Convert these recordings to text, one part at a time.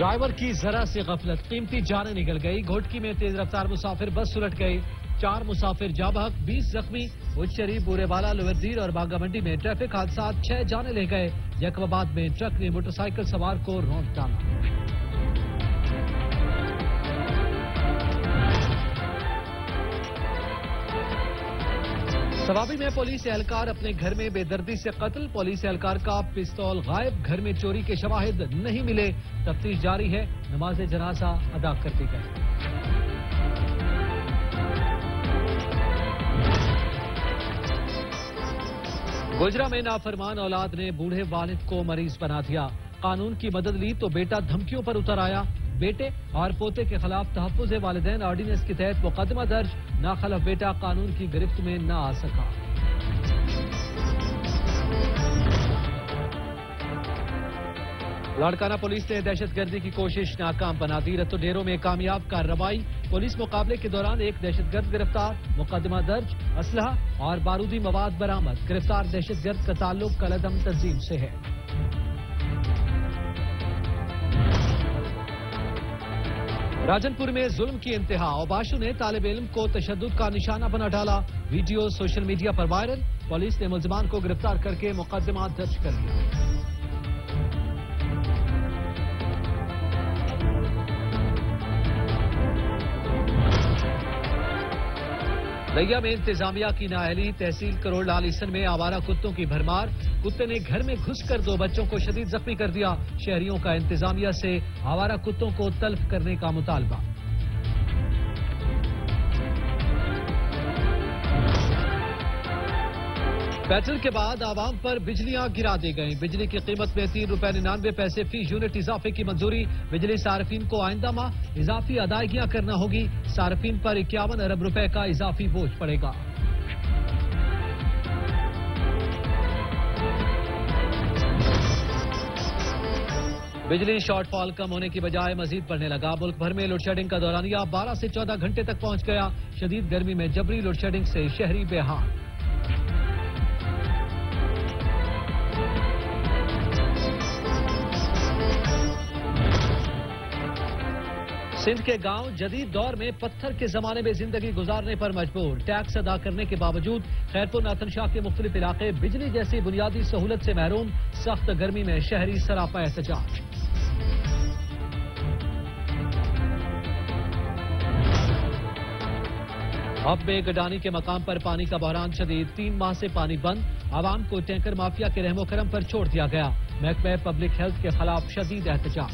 Driver کی ذرا سی غفلت قیمتی جانیں نکل گئی. گھوٹکی میں تیز رفتار مسافر بس الٹ گئی. 4 مسافر جاں بحق 20 زخمی. اچ شریف بورے والا لوردیر اور باغا منڈی میں ٹریفک حادثات 6 جانیں لے گئے. یکمآباد میں ٹرک نے موٹر سائیکل سوار کو رونت ڈالا. سوابی میں پولیس اہلکار اپنے گھر میں بے دردی سے قتل. پولیس اہلکار کا پستول غائب. گھر میں چوری کے شواہد نہیں ملے. تفتیش جاری ہے. نماز جنازہ ادا کر دی گئی. گجرا میں نافرمان اولاد نے بوڑھے والد کو مریض بنا دیا. قانون کی مدد لی تو بیٹا دھمکیوں پر اتر آیا. بیٹے اور پوتے کے خلاف تحفظ والدین آرڈیننس کے تحت مقدمہ درج. ناخلف بیٹا قانون کی گرفت میں نہ آ سکا. لاڑکانہ پولیس نے دہشت گردی کی کوشش ناکام بنا دی. رتو ڈیروں میں کامیاب کارروائی. پولیس مقابلے کے دوران ایک دہشت گرد گرفتار. مقدمہ درج. اسلحہ اور بارودی مواد برآمد. گرفتار دہشت گرد کا تعلق کالعدم تنظیم سے ہے. راجن پور میں ظلم کی انتہا. اوباشو نے طالب علم کو تشدد کا نشانہ بنا ڈالا. ویڈیو سوشل میڈیا پر وائرل. پولیس نے ملزمان کو گرفتار کر کے مقدمات درج کر لیا. لیا میں انتظامیہ کی نااہلی. تحصیل کروڑ لال عیسن میں آوارہ کتوں کی بھرمار. کتے نے گھر میں گھس کر 2 بچوں کو شدید زخمی کر دیا. شہریوں کا انتظامیہ سے آوارہ کتوں کو تلف کرنے کا مطالبہ. پیٹرول کے بعد عوام پر بجلیاں گرا دی گئیں. بجلی کی قیمت میں 3 روپے 99 پیسے فی یونٹ اضافے کی منظوری. بجلی صارفین کو آئندہ ماہ اضافی ادائیگیاں کرنا ہوگی. صارفین پر 51 ارب روپے کا اضافی بوجھ پڑے گا. بجلی شارٹ فال کم ہونے کی بجائے مزید بڑھنے لگا. ملک بھر میں لوڈ شیڈنگ کا دورانیہ 12 سے 14 گھنٹے تک پہنچ گیا. شدید گرمی میں جبری لوڈ شیڈنگ سے شہری بے حال. سندھ کے گاؤں جدید دور میں پتھر کے زمانے میں زندگی گزارنے پر مجبور. ٹیکس ادا کرنے کے باوجود خیرپور ناتن شاہ کے مختلف علاقے بجلی جیسی بنیادی سہولت سے محروم. سخت گرمی میں شہری سراپا احتجاج. اب میں گڈانی کے مقام پر پانی کا بحران شدید. 3 ماہ سے پانی بند. عوام کو ٹینکر مافیا کے رحم و کرم پر چھوڑ دیا گیا. محکمہ پبلک ہیلتھ کے خلاف شدید احتجاج.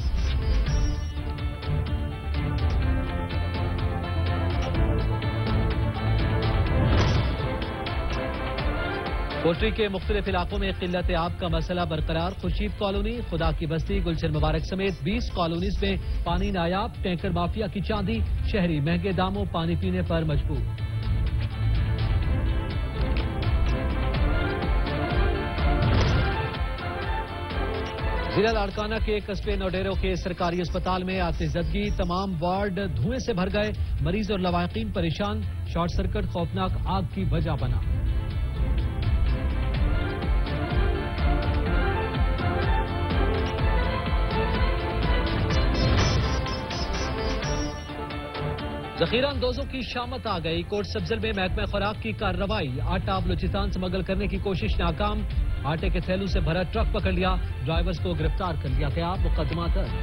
کوٹری کے مختلف علاقوں میں قلت آب کا مسئلہ برقرار. خورشید کالونی، خدا کی بستی، گلشن مبارک سمیت 20 کالونیز میں پانی نایاب. ٹینکر مافیا کی چاندی. شہری مہنگے داموں پانی پینے پر مجبور. ضلع لاڑکانہ کے قصبے نوڈیرو کے سرکاری اسپتال میں آتش زدگی. تمام وارڈ دھوئیں سے بھر گئے. مریض اور لواحقین پریشان. شارٹ سرکٹ خوفناک آگ کی وجہ بنا. ذخیرہ اندوزوں کی شامت آ گئی. کوٹ سبزل میں محکمہ خوراک کی کارروائی. آٹا بلوچستان سمگل کرنے کی کوشش ناکام. آٹے کے تھیلوں سے بھرا ٹرک پکڑ لیا. ڈرائیورز کو گرفتار کر لیا گیا. مقدمہ درج.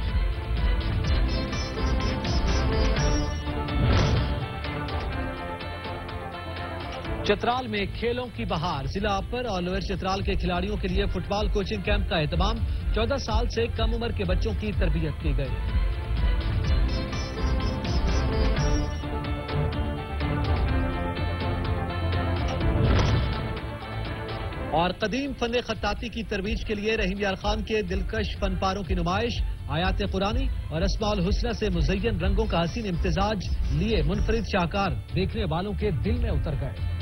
چترال میں کھیلوں کی بہار. ضلع اپر اور لوئر چترال کے کھلاڑیوں کے لیے فٹ بال کوچنگ کیمپ کا اہتمام. 14 سال سے کم عمر کے بچوں کی تربیت کی گئی. اور قدیم فن خطاطی کی ترویج کے لیے رحیم یار خان کے دلکش فن پاروں کی نمائش. آیات قرآنی اور اسماء الحسنہ سے مزین رنگوں کا حسین امتزاج لیے منفرد شاہکار دیکھنے والوں کے دل میں اتر گئے.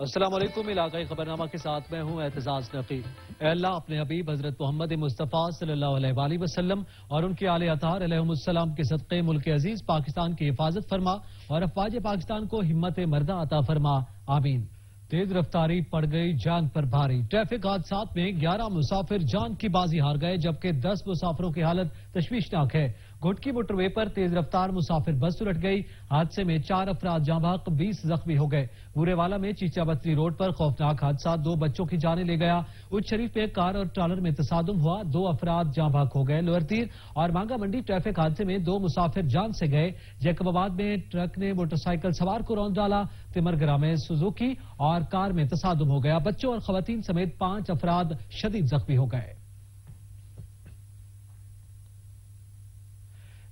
السلام علیکم، علاقائی خبرنامہ کے ساتھ میں ہوں اعتزاز نقی۔ اے اللہ اپنے حبیب حضرت محمد مصطفیٰ صلی اللہ علیہ وآلہ وسلم اور ان کے آل اطہار علیہم السلام کے صدقے ملک عزیز پاکستان کی حفاظت فرما اور افواج پاکستان کو ہمت مردہ عطا فرما، آمین۔ تیز رفتاری پڑ گئی جان پر بھاری، ٹریفک حادثات میں 11 مسافر جان کی بازی ہار گئے جبکہ 10 مسافروں کی حالت تشویشناک ہے۔ گھٹکی موٹر وے پر تیز رفتار مسافر بس الٹ گئی، حادثے میں 4 افراد جاں بحق 20 زخمی ہو گئے۔ بورے والا میں چیچا بتری روڈ پر خوفناک حادثہ 2 بچوں کی جانیں لے گیا۔ اچ شریف میں کار اور ٹرالر میں تصادم ہوا، 2 افراد جاں بحق ہو گئے۔ لوئر تیر اور مانگا منڈی ٹریفک حادثے میں 2 مسافر جان سے گئے۔ جیکب آباد میں ٹرک نے موٹر سائیکل سوار کو رون ڈالا، تمرگرہ میں سوزوکی اور کار میں تصادم ہو گیا، بچوں اور خواتین سمیت 5 افراد شدید زخمی ہو گئے۔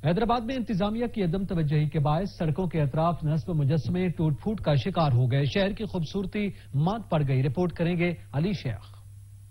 حیدرآباد میں انتظامیہ کی عدم توجہی کے باعث سڑکوں کے اطراف نصب مجسمے ٹوٹ پھوٹ کا شکار ہو گئے، شہر کی خوبصورتی ماند پڑ گئی۔ رپورٹ کریں گے علی شیخ۔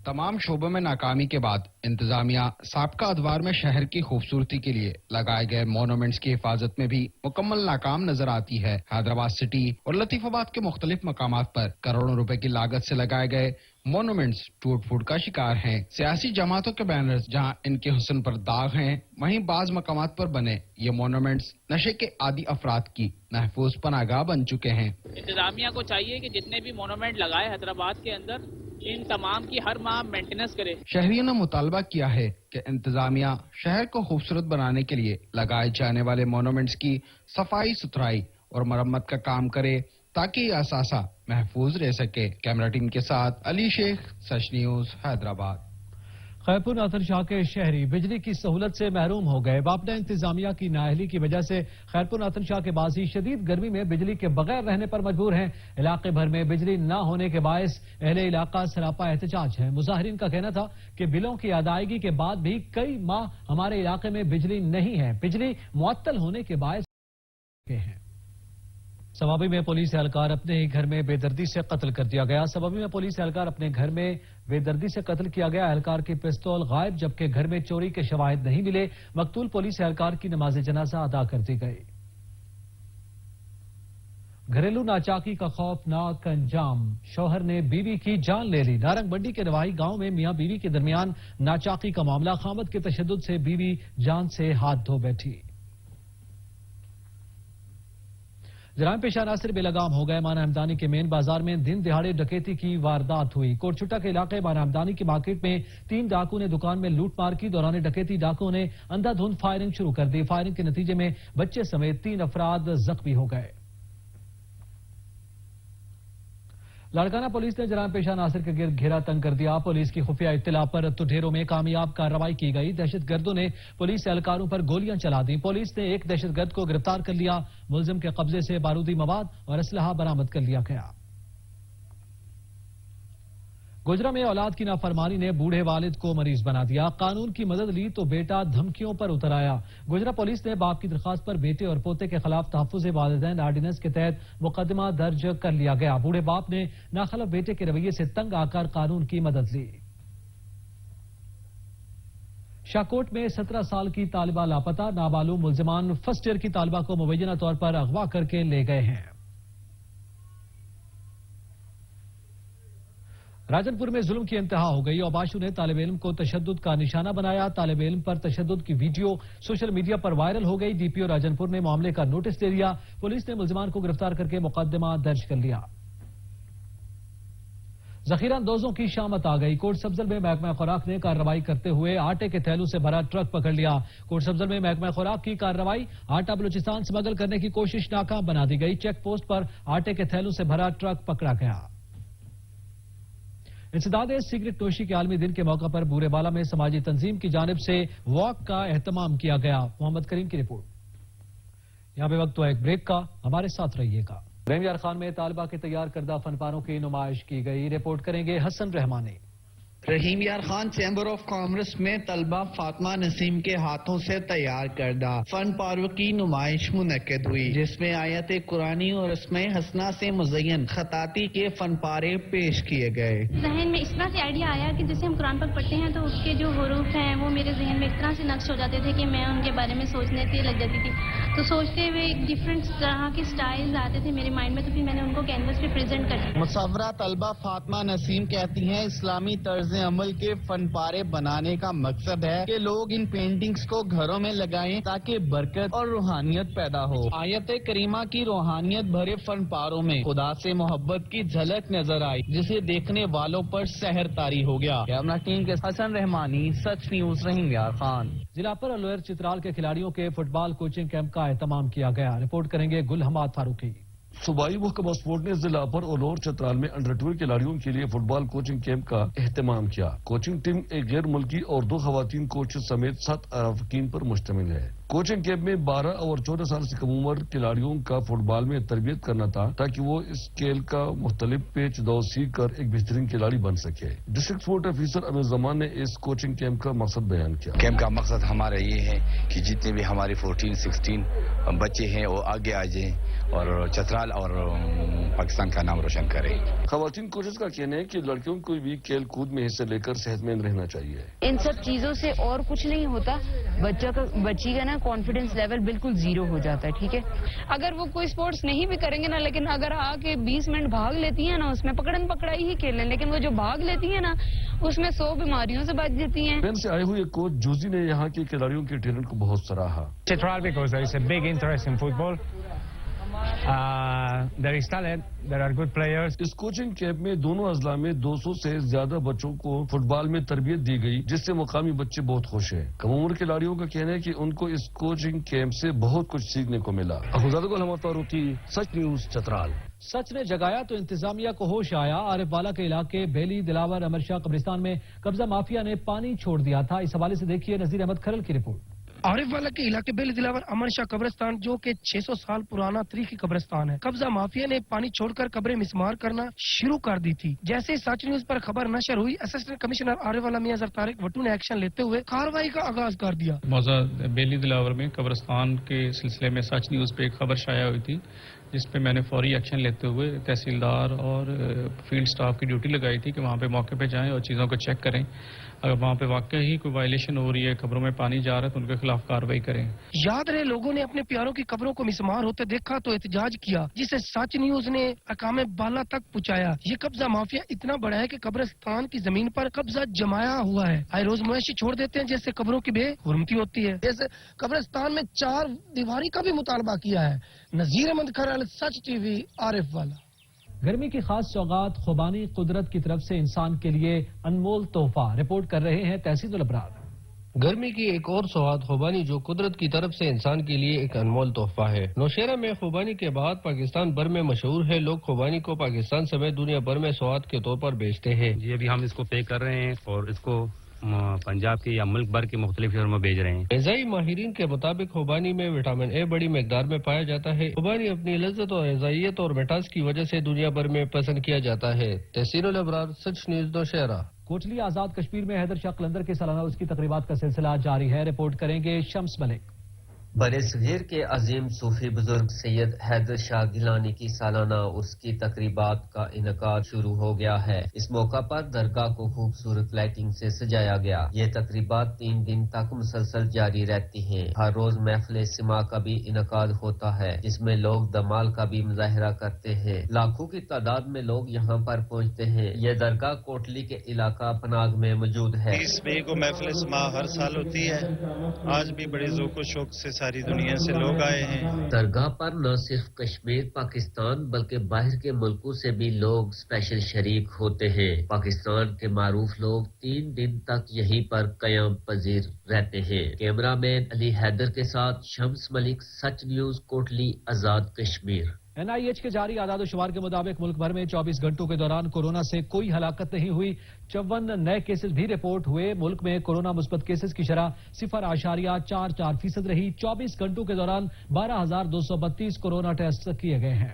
تمام شعبوں میں ناکامی کے بعد انتظامیہ سابقہ ادوار میں شہر کی خوبصورتی کے لیے لگائے گئے مونومنٹس کی حفاظت میں بھی مکمل ناکام نظر آتی ہے۔ حیدرآباد سٹی اور لطیف آباد کے مختلف مقامات پر کروڑوں روپے کی لاگت سے لگائے گئے مونومنٹس ٹوٹ پھوٹ کا شکار ہیں۔ سیاسی جماعتوں کے بینرز جہاں ان کے حسن پر داغ ہیں، وہیں بعض مقامات پر بنے یہ مونومنٹس نشے کے عادی افراد کی محفوظ پناہ گاہ بن چکے ہیں۔ انتظامیہ کو چاہیے کہ جتنے بھی مونومنٹ لگائے حیدرآباد کے اندر ان تمام کی ہر ماہ مینٹیننس کرے۔ شہریوں نے مطالبہ کیا ہے کہ انتظامیہ شہر کو خوبصورت بنانے کے لیے لگائے جانے والے مونومنٹس کی صفائی ستھرائی اور مرمت کا کام کرے تاکہ یہ اثاثہ محفوظ رہ سکے۔ کیمرہ ٹیم کے ساتھ علی شیخ، سچ نیوز، حیدرآباد۔ خیرپور ناتھن شاہ کے شہری بجلی کی سہولت سے محروم ہو گئے۔ باپنا انتظامیہ کی نااہلی کی وجہ سے خیرپور ناتھن شاہ کے باسی شدید گرمی میں بجلی کے بغیر رہنے پر مجبور ہیں۔ علاقے بھر میں بجلی نہ ہونے کے باعث اہل علاقہ سراپا احتجاج ہے۔ مظاہرین کا کہنا تھا کہ بلوں کی ادائیگی کے بعد بھی کئی ماہ ہمارے علاقے میں بجلی نہیں ہے، بجلی معطل ہونے کے باعث ہیں۔ سوابی میں پولیس اہلکار اپنے ہی گھر میں بے دردی سے قتل کر دیا گیا۔ سوابی میں پولیس اہلکار اپنے گھر میں بے دردی سے قتل کیا گیا۔ اہلکار کی پستول غائب جبکہ گھر میں چوری کے شواہد نہیں ملے۔ مقتول پولیس اہلکار کی نماز جنازہ ادا کر دی گئی۔ گھریلو ناچاکی کا خوفناک انجام، شوہر نے بیوی کی جان لے لی۔ نارنگ منڈی کے روائی گاؤں میں میاں بیوی کے درمیان ناچاکی کا معاملہ، خامد کے تشدد سے بیوی جان سے ہاتھ دھو بیٹھی۔ جرائم پیشہ عناصر بے لگام ہو گئے۔ مانا ہمدانی کے مین بازار میں دن دہاڑے ڈکیتی کی واردات ہوئی۔ کوٹ چھٹا کے علاقے مانا ہمدانی کی مارکیٹ میں 3 ڈاکو نے دکان میں لوٹ مار کی۔ دوران ڈکیتی ڈاکو نے اندھا دھند فائرنگ شروع کر دی۔ فائرنگ کے نتیجے میں بچے سمیت 3 افراد زخمی ہو گئے۔ لاڑکانہ پولیس نے جرائم پیشہ عناصر کے گرد گھیرا تنگ کر دیا۔ پولیس کی خفیہ اطلاع پر تڈھیروں میں کامیاب کارروائی کی گئی۔ دہشت گردوں نے پولیس اہلکاروں پر گولیاں چلا دیں۔ پولیس نے ایک دہشت گرد کو گرفتار کر لیا۔ ملزم کے قبضے سے بارودی مواد اور اسلحہ برآمد کر لیا گیا۔ گجرا میں اولاد کی نافرمانی نے بوڑھے والد کو مریض بنا دیا۔ قانون کی مدد لی تو بیٹا دھمکیوں پر اتر آیا۔ گجرا پولیس نے باپ کی درخواست پر بیٹے اور پوتے کے خلاف تحفظ والدین آرڈیننس کے تحت مقدمہ درج کر لیا گیا۔ بوڑھے باپ نے ناخلف بیٹے کے رویے سے تنگ آ کر قانون کی مدد لی۔ شاہکوٹ میں 17 سال کی طالبہ لاپتہ، نامعلوم ملزمان فرسٹ ایئر کی طالبہ کو مبینہ طور پر اغوا کر کے لے گئے ہیں۔ راجن پور میں ظلم کی انتہا ہو گئی۔ اوباشو نے طالب علم کو تشدد کا نشانہ بنایا۔ طالب علم پر تشدد کی ویڈیو سوشل میڈیا پر وائرل ہو گئی۔ ڈی پی او راجن پور نے معاملے کا نوٹس دے دیا۔ پولیس نے ملزمان کو گرفتار کر کے مقدمہ درج کر لیا۔ ذخیرہ اندوزوں کی شامت آ گئی۔ کوٹ سبزل میں محکمہ خوراک نے کارروائی کرتے ہوئے آٹے کے تھیلوں سے بھرا ٹرک پکڑ لیا۔ کوٹ سبزل میں محکمہ خوراک کی کارروائی، آٹا بلوچستان سمگل کرنے کی کوشش ناکام بنا دی گئی۔ چیک پوسٹ پر آٹے کے تھیلوں سے بھرا ٹرک پکڑا گیا۔ انسداد سگریٹ نوشی کے عالمی دن کے موقع پر بورے بالا میں سماجی تنظیم کی جانب سے واک کا اہتمام کیا گیا۔ محمد کریم کی رپورٹ۔ یہاں پہ وقت تو ایک بریک کا، ہمارے ساتھ رہیے گا۔ رحم یار خان میں طالبہ کے تیار کردہ فن پاروں کی نمائش کی گئی۔ رپورٹ کریں گے حسن رحمانی۔ رحیم یار خان چیمبر آف کامرس میں طلبہ فاطمہ نسیم کے ہاتھوں سے تیار کردہ فن پارو کی نمائش منعقد ہوئی، جس میں آیت قرآنی اور اسماء حسنہ سے مزین خطاطی کے فن پارے پیش کیے گئے۔ ذہن میں اس طرح سے آئیڈیا آیا کہ جیسے ہم قرآن پاک پڑھتے ہیں تو اس کے جو حروف ہیں وہ میرے ذہن میں اس طرح سے نقش ہو جاتے تھے کہ میں ان کے بارے میں سوچنے سے لگ جاتی تھی، تو سوچتے ہوئے ڈفرینٹ طرح کے سٹائلز آتے تھے میرے مائنڈ میں، تو پھر میں نے ان کو کینوس پہ پریزنٹ کر دیا۔ مصورہ طلبہ فاطمہ نسیم کہتی ہیں اسلامی طرز عمل کے فن پارے بنانے کا مقصد ہے کہ لوگ ان پینٹنگز کو گھروں میں لگائیں تاکہ برکت اور روحانیت پیدا ہو۔ آیت کریمہ کی روحانیت بھرے فن پاروں میں خدا سے محبت کی جھلک نظر آئی، جسے دیکھنے والوں پر سحر طاری ہو گیا۔ کیمرہ ٹیم کے حسن رحمانی، سچ نیوز، رحیم یار خان۔ ضلع پر لوئر چترال کے کھلاڑیوں کے فٹ بال کوچنگ کیمپ کا اہتمام کیا گیا۔ رپورٹ کریں گے گل حماد فاروقی۔ صوبائی محکمہ اسپورٹ نے ضلع پر اولور چترال میں انڈر 12 کھلاڑیوں کے لیے فٹ بال کوچنگ کیمپ کا اہتمام کیا۔ کوچنگ ٹیم ایک غیر ملکی اور 2 خواتین کوچز سمیت 7 ارافقین پر مشتمل ہے۔ کوچنگ کیمپ میں 12 اور 14 سال سے کم عمر کھلاڑیوں کا فٹ بال میں تربیت کرنا تھا تاکہ وہ اس کھیل کا مختلف پیچ دو سیکھ کر ایک بہترین کھلاڑی بن سکے۔ ڈسٹرکٹ اسپورٹ آفیسر امیر زمان نے اس کوچنگ کیمپ کا مقصد بیان کیا۔ کیمپ کا مقصد ہمارا یہ ہے کہ جتنے بھی ہمارے 14-16 بچے ہیں وہ آگے آ جائیں اور چترال اور پاکستان کا نام روشن کریں۔ خواتین کوچز کا کہنا ہے کہ لڑکیوں کو بھی کھیل کود میں حصہ لے کر صحت مند رہنا چاہیے۔ ان سب چیزوں سے اور کچھ نہیں ہوتا، بچی کا نا کانفیڈنس لیول بالکل زیرو ہو جاتا ہے۔ ٹھیک ہے، اگر وہ کوئی سپورٹس نہیں بھی کریں گے نا، لیکن اگر آ کے 20 منٹ بھاگ لیتی ہیں نا، اس میں پکڑن پکڑائی ہی کھیل لیں، لیکن وہ جو بھاگ لیتی ہیں نا اس میں 100 بیماریوں سے بچ جاتی ہیں۔ اسپین سے آئے ہوئے کوچ جوزی نے یہاں کے کھلاڑیوں کے ٹیلنٹ کو بہت سراہا۔ Chitral because there is a big interest in football. There is talent, there are good players. اس کوچنگ کیمپ میں دونوں اضلاع میں 200 سے زیادہ بچوں کو فٹ بال میں تربیت دی گئی، جس سے مقامی بچے بہت خوش ہیں۔ کم عمر کھلاڑیوں کا کہنا ہے کہ ان کو اس کوچنگ کیمپ سے بہت کچھ سیکھنے کو ملا۔ گل حماد فاروقی، سچ نیوز، چترال۔ سچ نے جگایا تو انتظامیہ کو ہوش آیا۔ عارف والا کے علاقے بیلی دلاور امر شاہ قبرستان میں قبضہ مافیا نے پانی چھوڑ دیا تھا۔ اس حوالے سے دیکھیے نذیر احمد کھرل کی رپورٹ۔ عارف والا کے علاقے بیلی دلاور امر شاہ قبرستان، جو کہ 600 سال پرانا تاریخی قبرستان ہے، قبضہ مافیا نے پانی چھوڑ کر قبریں مسمار کرنا شروع کر دی تھی۔ جیسے سچ نیوز پر خبر نشر ہوئی، اسسٹنٹ کمشنر عارف والا میاں طارق وٹو نے ایکشن لیتے ہوئے کارروائی کا آغاز کر دیا۔ موضوع بیلی دلاور میں قبرستان کے سلسلے میں سچ نیوز پہ ایک خبر شائع ہوئی تھی، جس پہ میں نے فوری ایکشن لیتے ہوئے تحصیلدار اور فیلڈ سٹاف کی ڈیوٹی لگائی تھی کہ وہاں پہ موقع پہ جائیں اور چیزوں کو چیک کریں۔ اگر وہاں پہ واقعی کوئی وائلیشن ہو رہی ہے، قبروں میں پانی جا رہا ہے، تو ان کے خلاف کارروائی کریں۔ یاد رہے، لوگوں نے اپنے پیاروں کی قبروں کو مسمار ہوتے دیکھا تو احتجاج کیا، جسے سچ نیوز نے اقام بالا تک پہنچایا۔ یہ قبضہ مافیا اتنا بڑا ہے کہ قبرستان کی زمین پر قبضہ جمایا ہوا ہے، آئے روز مویشی چھوڑ دیتے ہیں، جیسے قبروں کی بے حرمتی ہوتی ہے۔ جیسے قبرستان میں 4 دیواری کا بھی مطالبہ کیا ہے۔ نذیر احمد کھرل، سچ ٹی وی، عارف والا۔ گرمی کی خاص سوغات خوبانی قدرت کی طرف سے انسان کے لیے انمول تحفہ۔ رپورٹ کر رہے ہیں تحسین الابرار۔ گرمی کی ایک اور سوغات خوبانی، جو قدرت کی طرف سے انسان کے لیے ایک انمول تحفہ ہے۔ نوشہرہ میں خوبانی کے بعد پاکستان بھر میں مشہور ہے۔ لوگ خوبانی کو پاکستان سمیت دنیا بھر میں سوغات کے طور پر بیچتے ہیں۔ جی ابھی ہم اس کو پے کر رہے ہیں اور اس کو پنجاب کے یا ملک بھر کے مختلف شہروں میں بھیج رہے ہیں۔ غذائی ماہرین کے مطابق خوبانی میں وٹامن اے بڑی مقدار میں پایا جاتا ہے۔ خوبانی اپنی لذت اور غذائیت اور مٹاس کی وجہ سے دنیا بھر میں پسند کیا جاتا ہے۔ تحسین الابرار، سچ نیوز، نوشہرہ۔ کوٹلی آزاد کشمیر میں حیدر شاہ قلندر کے سالانہ اس کی تقریبات کا سلسلہ جاری ہے۔ رپورٹ کریں گے شمس ملک۔ برِ صغیر کے عظیم صوفی بزرگ سید حیدر شاہ گیلانی کی سالانہ عرس کی تقریبات کا انعقاد شروع ہو گیا ہے۔ اس موقع پر درگاہ کو خوبصورت لائٹنگ سے سجایا گیا۔ یہ تقریبات 3 دن تک مسلسل جاری رہتی ہیں۔ ہر روز محفل سماع کا بھی انعقاد ہوتا ہے، جس میں لوگ دمال کا بھی مظاہرہ کرتے ہیں۔ لاکھوں کی تعداد میں لوگ یہاں پر پہنچتے ہیں۔ یہ درگاہ کوٹلی کے علاقہ پناگ میں موجود ہے۔ 30 مئی کو محفل سماع ہر سال ہوتی ہے۔ آج بھی بڑے ذوق و شوق سے ساری دنیا سے لوگ آئے ہیں۔ درگاہ پر نہ صرف کشمیر، پاکستان بلکہ باہر کے ملکوں سے بھی لوگ اسپیشل شریک ہوتے ہیں۔ پاکستان کے معروف لوگ 3 دن تک یہیں پر قیام پذیر رہتے ہیں۔ کیمرہ مین علی حیدر کے ساتھ شمس ملک، سچ نیوز، کوٹلی آزاد کشمیر۔ NIH کے جاری اعداد و شمار کے مطابق ملک بھر میں 24 گھنٹوں کے دوران کورونا سے کوئی ہلاکت نہیں ہوئی۔ 54 نئے کیسز بھی رپورٹ ہوئے۔ ملک میں کورونا مثبت کیسز کی شرح 0.44% رہی۔ 24 گھنٹوں کے دوران 12,232 کورونا ٹیسٹ کیے گئے ہیں۔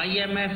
IMF